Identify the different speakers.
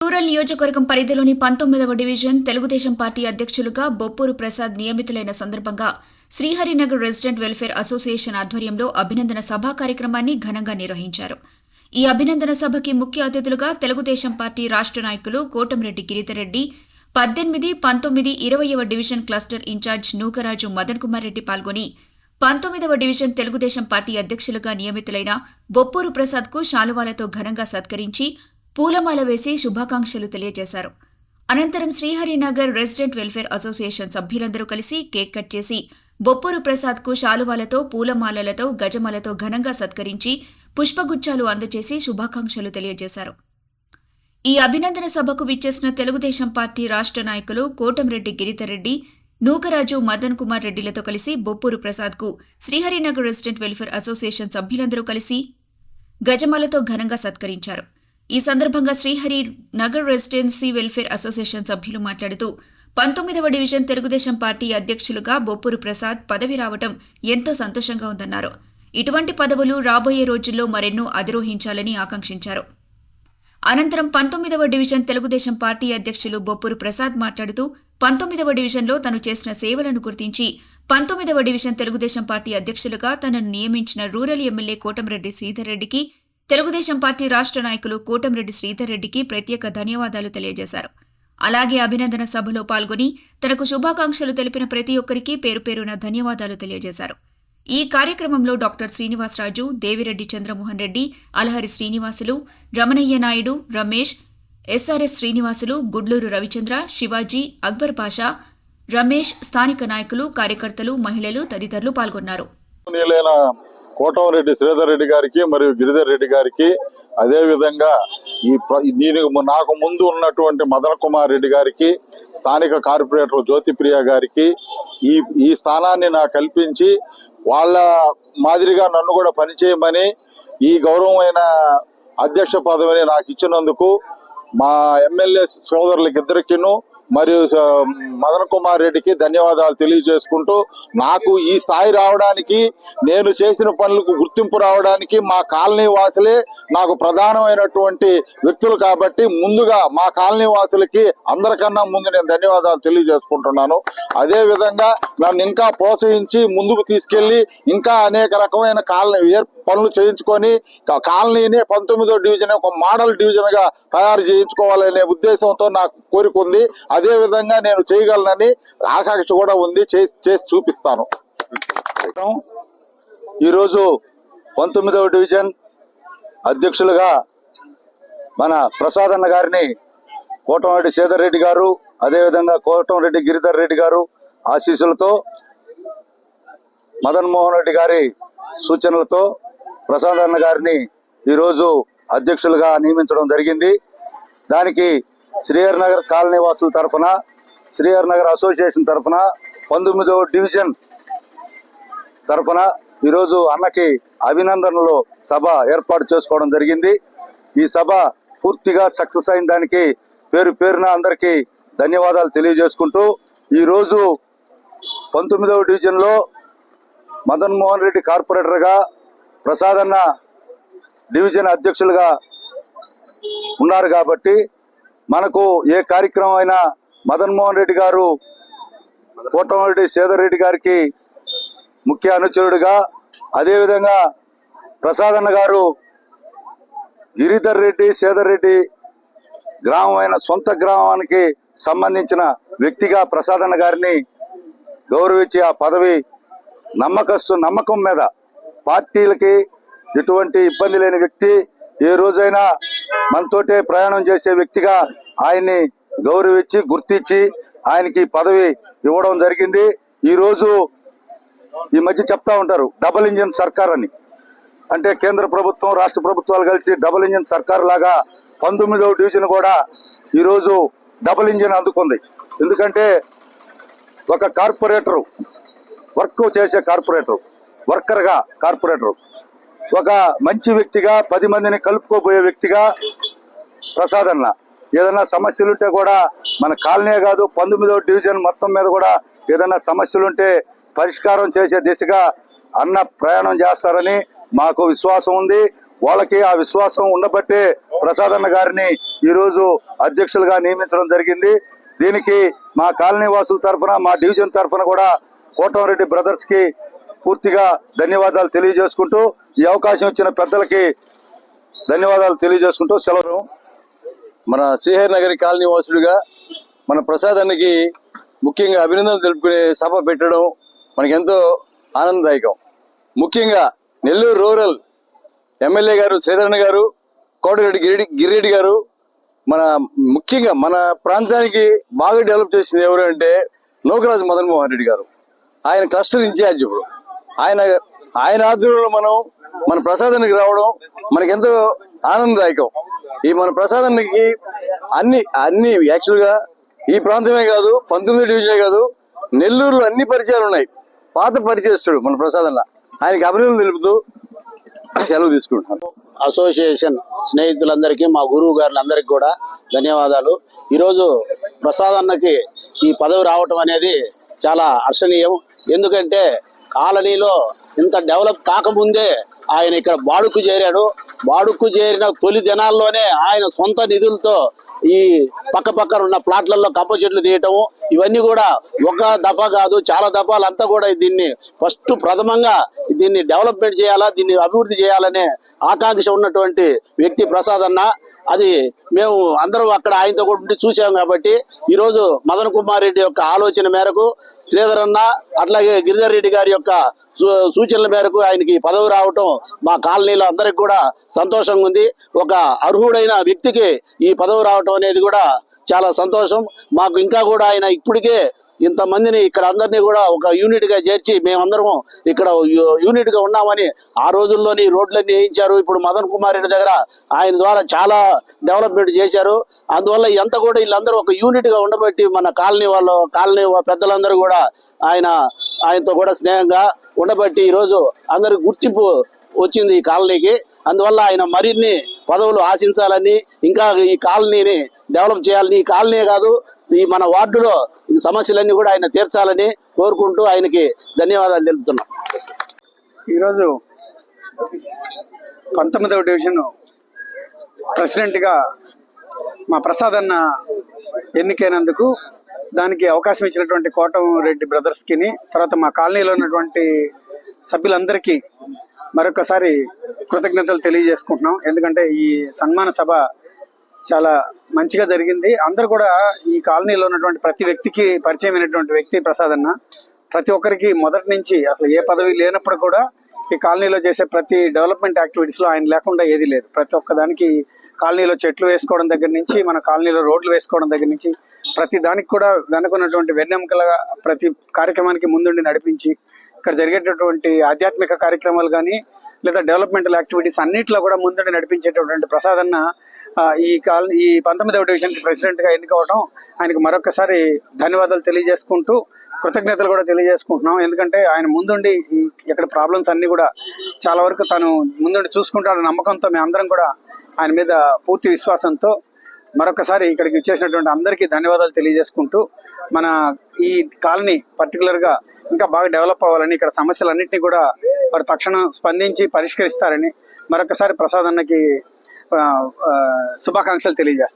Speaker 1: Rural నియోజకవర్గం పరిధిలోని 19వ division Telugu Desam party అధ్యక్షులుగా బొప్పూరు ప్రసాద్ నియమితులైన సందర్భంగా శ్రీహరినగర్ రెసిడెంట్ వెల్ఫేర్ అసోసియేషన్ ఆధ్వర్యంలో అభినందన సభా కార్యక్రమాన్ని ఘనంగా నిర్వహించారు. ఈ అభినందన సభకి ముఖ్య అతిథులుగా తెలుగుదేశం పార్టీ రాష్ట్ర నాయకులు Kotamreddy Giridhar Reddy, 18, 19, 20వ division cluster incharge Nookaraju Madan Kumar Reddy పాల్గొని 19వ డివిజన్ తెలుగుదేశం పార్టీ అధ్యక్షులుగా నియమితులైన బొప్పూరు ప్రసాద్కు శాలువాలతో ఘనంగా సత్కరించి పూలమాల వేసి శుభాకాంక్షలు తెలియజేశారు. అనంతరం శ్రీహరినగర్ రెసిడెంట్ వెల్ఫేర్ అసోసియేషన్ సభ్యులందరూ కలిసి కేక్ కట్ చేసి బొప్పూరు ప్రసాద్కు శాలువాలతో, పూలమాలలతో, గజమాలతో ఘనంగా సత్కరించి పుష్పగుచ్చాలు అందజేసి శుభాకాంక్షలు తెలియజేశారు. ఈ అభినందన సభకు విచ్చేసిన తెలుగుదేశం పార్టీ రాష్ట్ర నాయకులు కోటంరెడ్డి గిరిధర్రెడ్డి, నూకరాజు మదన్ కుమార్ రెడ్డిలతో కలిసి బొప్పూరు ప్రసాద్కు శ్రీహరినగర్ రెసిడెంట్ వెల్ఫేర్ అసోసియేషన్ సభ్యులందరూ కలిసి గజమాలతో ఘనంగా సత్కరించారు. ఈ సందర్భంగా శ్రీహరినగర్ రెసిడెన్సీ వెల్ఫేర్ అసోసియేషన్ సభ్యులు మాట్లాడుతూ 19వ డివిజన్ తెలుగుదేశం పార్టీ అధ్యక్షులుగా బొప్పూరు ప్రసాద్ పదవి రావడం ఎంతో సంతోషంగా ఉందన్నారు. ఇటువంటి పదవులు రాబోయే రోజుల్లో మరెన్నో అధిరోహించాలని ఆకాంక్షించారు. అనంతరం 19వ డివిజన్ తెలుగుదేశం పార్టీ అధ్యక్షులు బొప్పూరు ప్రసాద్ మాట్లాడుతూ 19వ డివిజన్లో తను చేసిన సేవలను గుర్తించి 19వ డివిజన్ తెలుగుదేశం పార్టీ అధ్యక్షులుగా తనను నియమించిన రూరల్ ఎమ్మెల్యే కోటంరెడ్డి శ్రీధర్రెడ్డికి, తెలుగుదేశం పార్టీ రాష్ట్ర నాయకులు కోటంరెడ్డి శ్రీధర్రెడ్డికి ప్రత్యేక ధన్యవాదాలు తెలియజేశారు. అలాగే అభినందన సభలో పాల్గొని తనకు శుభాకాంక్షలు తెలిపిన ప్రతి ఒక్కరికి పేరు పేరున ధన్యవాదాలు తెలియజేశారు. ఈ కార్యక్రమంలో డాక్టర్ శ్రీనివాసరాజు, దేవిరెడ్డి చంద్రమోహన్ రెడ్డి, అలహరి శ్రీనివాసులు, రమణయ్య నాయుడు, రమేష్, ఎస్ఆర్ఎస్ శ్రీనివాసులు, గుడ్లూరు రవిచంద్ర, శివాజీ, అక్బర్ పాషా, రమేష్, స్థానిక నాయకులు, కార్యకర్తలు, మహిళలు తదితరులు పాల్గొన్నారు.
Speaker 2: కోటంరెడ్డి శ్రీధర్ రెడ్డి గారికి మరియు గిరిధర్ రెడ్డి గారికి, అదేవిధంగా దీనికి నాకు ముందు ఉన్నటువంటి మదన్ కుమార్ రెడ్డి గారికి, స్థానిక కార్పొరేటర్ జ్యోతిప్రియ గారికి ఈ స్థానాన్ని నాకు కల్పించి వాళ్ళ మాదిరిగా నన్ను కూడా పనిచేయమని ఈ గౌరవమైన అధ్యక్ష పదవిని నాకు ఇచ్చినందుకు మా ఎమ్మెల్యే సోదరులకిద్దరికిను మరియు మదన్ కుమార్ రెడ్డికి ధన్యవాదాలు తెలియజేసుకుంటూ, నాకు ఈ స్థాయి రావడానికి, నేను చేసిన పనులకు గుర్తింపు రావడానికి మా కాలనీ వాసులే నాకు ప్రధానమైనటువంటి వ్యక్తులు కాబట్టి ముందుగా మా కాలనీ వాసులకి అందరికన్నా ముందు నేను ధన్యవాదాలు తెలియజేసుకుంటున్నాను. అదేవిధంగా నన్ను ఇంకా ప్రోత్సహించి ముందుకు తీసుకెళ్లి ఇంకా అనేక రకమైన పనులు చేయించుకొని కాలనీని 19వ డివిజన్ ఒక మోడల్ డివిజన్ గా తయారు చేయించుకోవాలనే ఉద్దేశంతో నాకు కోరిక ఉంది. అదే విధంగా నేను చేయగలనని ఆకాంక్ష కూడా ఉంది. చేసి చూపిస్తాను. ఈరోజు 19వ డివిజన్ అధ్యక్షులుగా మన ప్రసాద్ అన్న గారిని కోటంరెడ్డి శ్రీధర్ రెడ్డి గారు, అదేవిధంగా కోటంరెడ్డి గిరిధర్ రెడ్డి గారు ఆశీస్సులతో, మదన్ మోహన్ రెడ్డి గారి సూచనలతో ప్రసాద్ అన్న గారిని ఈరోజు అధ్యక్షులుగా నియమించడం జరిగింది. దానికి శ్రీహరినగర్ కాలనీ వాసుల తరఫున, శ్రీహరినగర్ అసోసియేషన్ తరఫున, 19వ డివిజన్ తరఫున ఈరోజు అన్నకి అభినందనలు సభ ఏర్పాటు చేసుకోవడం జరిగింది. ఈ సభ పూర్తిగా సక్సెస్ అయిన దానికి పేరు పేరున అందరికీ ధన్యవాదాలు తెలియజేసుకుంటూ, ఈరోజు 19వ డివిజన్లో మదన్ మోహన్ రెడ్డి కార్పొరేటర్గా, ప్రసాద్ అన్న డివిజన్ అధ్యక్షులుగా ఉన్నారు కాబట్టి మనకు ఏ కార్యక్రమం అయినా మదన్ మోహన్ రెడ్డి గారు కోటంరెడ్డి శ్రీధర్ రెడ్డి గారికి ముఖ్య అనుచరుడుగా, అదేవిధంగా ప్రసాద్ అన్న గారు గిరిధర్ రెడ్డి శ్రీధర్ రెడ్డి గ్రామమైన సొంత గ్రామానికి సంబంధించిన వ్యక్తిగా ప్రసాద్ అన్న గారిని గౌరవించి ఆ పదవి నమ్మకం మీద పార్టీలకి ఎటువంటి ఇబ్బంది లేని వ్యక్తి, ఏ రోజైనా మనతోటే ప్రయాణం చేసే వ్యక్తిగా ఆయన్ని గౌరవించి గుర్తించి ఆయనకి పదవి ఇవ్వడం జరిగింది. ఈరోజు ఈ మధ్య చెప్తా ఉంటారు డబుల్ ఇంజిన్ సర్కార్ అని, అంటే కేంద్ర ప్రభుత్వం రాష్ట్ర ప్రభుత్వాలు కలిసి డబుల్ ఇంజిన్ సర్కార్ లాగా 19వ డివిజన్ కూడా ఈరోజు డబుల్ ఇంజిన్ అందుకుంది. ఎందుకంటే ఒక కార్పొరేటరు, వర్క్ చేసే కార్పొరేటర్, వర్కర్గా కార్పొరేటర్, ఒక మంచి వ్యక్తిగా 10 మందిని కలుపుకోబోయే వ్యక్తిగా ప్రసాద్ అన్న, ఏదైనా సమస్యలుంటే కూడా మన కాలనీ కాదు 19వ డివిజన్ మొత్తం మీద కూడా ఏదైనా సమస్యలుంటే పరిష్కారం చేసే దిశగా అన్న ప్రయాణం చేస్తారని మాకు విశ్వాసం ఉంది. వాళ్ళకి ఆ విశ్వాసం ఉండబట్టే ప్రసాద్ అన్న గారిని ఈరోజు అధ్యక్షులుగా నియమించడం జరిగింది. దీనికి మా కాలనీ వాసుల తరఫున, మా డివిజన్ తరఫున కూడా కోటంరెడ్డి బ్రదర్స్ కి పూర్తిగా ధన్యవాదాలు తెలియజేసుకుంటూ, ఈ అవకాశం ఇచ్చిన పెద్దలకి ధన్యవాదాలు తెలియజేసుకుంటూ సెలవు.
Speaker 3: మన శ్రీహరి నగర్ కాలనీ వాసులుగా మన ప్రసాద్ అన్నకి ముఖ్యంగా అభినందనలు తెలుపుకునే సభ పెట్టడం మనకెంతో ఆనందదాయకం. ముఖ్యంగా నెల్లూరు రూరల్ ఎమ్మెల్యే గారు శ్రీధరణ గారు, కోటరెడ్డి గిరిరెడ్డి గారు ముఖ్యంగా మన ప్రాంతానికి బాగా డెవలప్ చేసింది ఎవరు అంటే నూకరాజు మదన్ మోహన్ రెడ్డి గారు. ఆయన క్లస్టర్ ఇన్ఛార్జ్. ఇప్పుడు ఆయన ఆధ్వర్యంలో మన ప్రసాదానికి రావడం మనకెంతో ఆనందదాయకం. ఈ మన ప్రసాదానికి అన్ని యాక్చువల్గా ఈ ప్రాంతమే కాదు, 19వ డివిజనే కాదు, నెల్లూరులో అన్ని పరిచయాలు ఉన్నాయి. పాత పరిచయస్తుడు మన ప్రసాదన్న. ఆయనకి అభినందనలు తెలుపుతూ సెలవు తీసుకుంటున్నాను.
Speaker 4: అసోసియేషన్ స్నేహితులందరికీ, మా గురువు గారులందరికీ కూడా ధన్యవాదాలు. ఈరోజు ప్రసాద్ అన్నకి ఈ పదవి రావటం అనేది చాలా హర్షణీయం. ఎందుకంటే కాలనీలో ఇంత డెవలప్ కాకముందే ఆయన ఇక్కడ బాడుకు చేరాడు. బాడుకు చేరిన తొలి దినాల్లోనే ఆయన సొంత నిధులతో ఈ పక్కన ఉన్న ప్లాట్లలో కప్ప చెట్లు తీయటము, ఇవన్నీ కూడా ఒక దఫా కాదు, చాలా దఫాలు అంతా కూడా దీన్ని ప్రథమంగా దీన్ని డెవలప్మెంట్ చేయాలా, దీన్ని అభివృద్ధి చేయాలనే ఆకాంక్ష ఉన్నటువంటి వ్యక్తి ప్రసాద్ అన్న. అది మేము అందరం అక్కడ ఆయనతో కూడా ఉండి చూసాం. కాబట్టి ఈరోజు మదన్ కుమార్ రెడ్డి యొక్క ఆలోచన మేరకు, శ్రీధర్ అన్న అట్లాగే గిరిధర్ రెడ్డి గారి యొక్క సూచనల మేరకు ఆయనకి పదవి రావటం మా కాలనీలో అందరికి కూడా సంతోషంగా ఉంది. ఒక అర్హుడైన వ్యక్తికి ఈ పదవి రావటం అనేది కూడా చాలా సంతోషం. మాకు ఇంకా కూడా ఆయన ఇప్పటికే ఇంతమందిని ఇక్కడ అందరినీ కూడా ఒక యూనిట్ గా చేర్చి మేమందరం ఇక్కడ యూనిట్ గా ఉన్నామని ఆ రోజుల్లోని రోడ్లన్నీ వేయించారు. ఇప్పుడు మదన్ కుమార్ రెడ్డి దగ్గర ఆయన ద్వారా చాలా డెవలప్మెంట్ చేశారు. అందువల్ల ఇదంతా కూడా వీళ్ళందరూ ఒక యూనిట్ గా ఉండబట్టి మన కాలనీ పెద్దలందరూ కూడా ఆయనతో కూడా స్నేహంగా ఉండబట్టి ఈరోజు అందరికి గుర్తింపు వచ్చింది ఈ కాలనీకి. అందువల్ల ఆయన మరిన్ని పదవులు ఆశించాలని, ఇంకా ఈ కాలనీని డెవలప్ చేయాలని, ఈ కాలనీ కాదు ఈ మన వార్డులో ఈ సమస్యలన్నీ కూడా ఆయన తీర్చాలని కోరుకుంటూ ఆయనకి ధన్యవాదాలు తెలుపుతున్నాం.
Speaker 5: ఈరోజు 19వ డివిజన్ ప్రెసిడెంట్గా మా ప్రసాద్ అన్న ఎన్నికైనందుకు దానికి అవకాశం ఇచ్చినటువంటి కోటంరెడ్డి బ్రదర్స్కి, తర్వాత మా కాలనీలో ఉన్నటువంటి సభ్యులందరికీ మరొకసారి కృతజ్ఞతలు తెలియజేసుకుంటున్నాం. ఎందుకంటే ఈ సన్మాన సభ చాలా మంచిగా జరిగింది. అందరూ కూడా ఈ కాలనీలో ఉన్నటువంటి ప్రతి వ్యక్తికి పరిచయమైనటువంటి వ్యక్తి ప్రసాద్ అన్న. ప్రతి ఒక్కరికి మొదటి నుంచి అసలు ఏ పదవి లేనప్పుడు కూడా ఈ కాలనీలో చేసే ప్రతి డెవలప్మెంట్ యాక్టివిటీస్లో ఆయన లేకుండా ఏది లేదు. ప్రతి ఒక్క దానికి కాలనీలో చెట్లు వేసుకోవడం దగ్గర నుంచి, మన కాలనీలో రోడ్లు వేసుకోవడం దగ్గర నుంచి ప్రతి దానికి కూడా వెనుకున్నటువంటి వెన్నెముకలుగా ప్రతి కార్యక్రమానికి ముందుండి నడిపించి ఇక్కడ జరిగేటటువంటి ఆధ్యాత్మిక కార్యక్రమాలు కానీ లేదా డెవలప్మెంటల్ యాక్టివిటీస్ అన్నింటిలో కూడా ముందుండి నడిపించేటటువంటి ప్రసాద్ అన్న ఈ 19వ డివిజన్కి ప్రెసిడెంట్గా ఎన్నికవడం ఆయనకు మరొకసారి ధన్యవాదాలు తెలియజేసుకుంటూ కృతజ్ఞతలు కూడా తెలియజేసుకుంటున్నాం. ఎందుకంటే ఆయన ముందుండి ఇక్కడ ప్రాబ్లమ్స్ అన్నీ కూడా చాలా వరకు తను ముందుండి చూసుకుంటాడన్న నమ్మకంతో మేము అందరం కూడా ఆయన మీద పూర్తి విశ్వాసంతో మరొకసారి ఇక్కడికి వచ్చేసినటువంటి అందరికీ ధన్యవాదాలు తెలియజేసుకుంటూ, మన ఈ కాలనీ పర్టికులర్గా ఇంకా బాగా డెవలప్ అవ్వాలని, ఇక్కడ సమస్యలన్నింటినీ కూడా వారు తక్షణం స్పందించి పరిష్కరిస్తారని మరొకసారి ప్రసాద్ అన్నకి శుభాకాంక్షలు తెలియజేస్తాను.